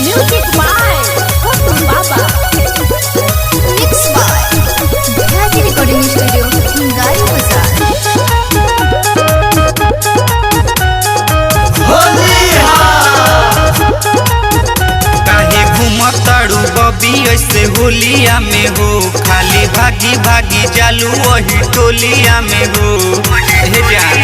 Music by Kotu Baba. Mixed by Bhagya Recording Studio, Gari Bazaar. काहे घूमताड़ू बबी ऐसे होलिया में हो, खाली भागी भागी जालू वही टोलिया में हो। हे जान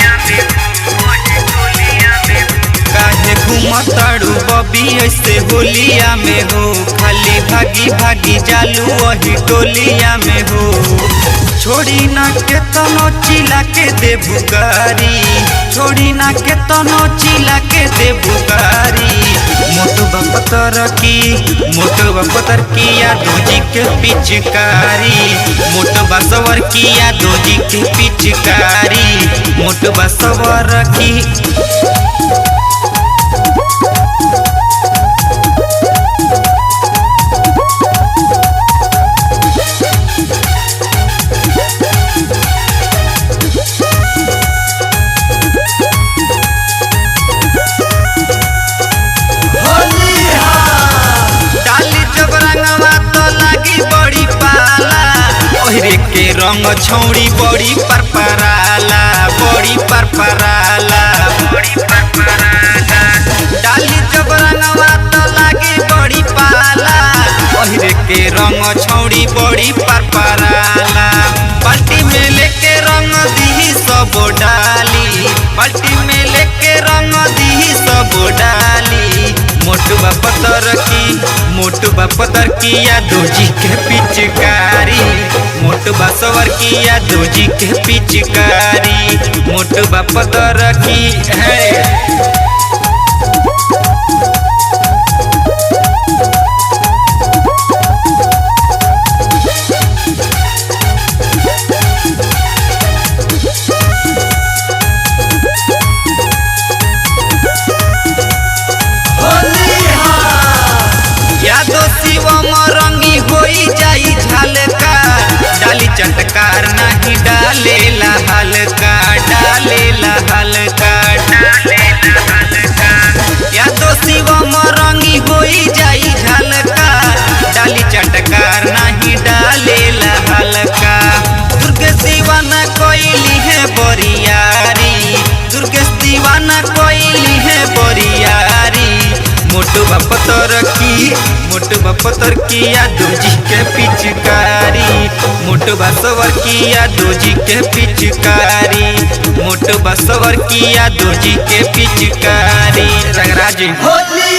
काहे घूमताड़ू बबी ऐसे होलिया में हो, खाली भागी भागी जालू वही टोलिया में हो। छोड़ी ना के तनो चिला के दे बुगारी, छोड़ी ना के तनो चिला के दे बुगारी। मोटू बपतर किया दोजी के पिचकारी, मोटू बसवर किया दोजी के पिचकारी, मोटू बसवर की। ओहरे के रंग छौड़ी बड़ी परपराला, बड़ी परपराला, बड़ी परपराला। डाली जब रंगवा तो लागी बड़ी पाला, ओहरे के रंग छौड़ी बड़ी परपराला। बाल्टी में लेके रंग दी सब डाली, बाल्टी में लेके रंग दी सब डाली। मोटू पतर किया दोजी के पिचकारी, मोटू बसवर किया दोजी के पिचकारी, मोटू पतर की है। रंगी होई जाई झलका, डाली चटकार नहीं डालेला हल्का, डालेला हल्का, डालेला हल्का। या तो शिवम रंगी होई जाई झलका, डाली चटकार नहीं डालेला हल्का। दुर्गे दीवाना कोइली है बोरियारी, दुर्गे दीवाना कोइली है बोरियारी। मोटू पतर किया दोजी के पिचकारी, मोटू बसवर किया दोजी के पिचकारी, मोटू बसवर किया दोजी के पिचकारी। रंगराजी होली।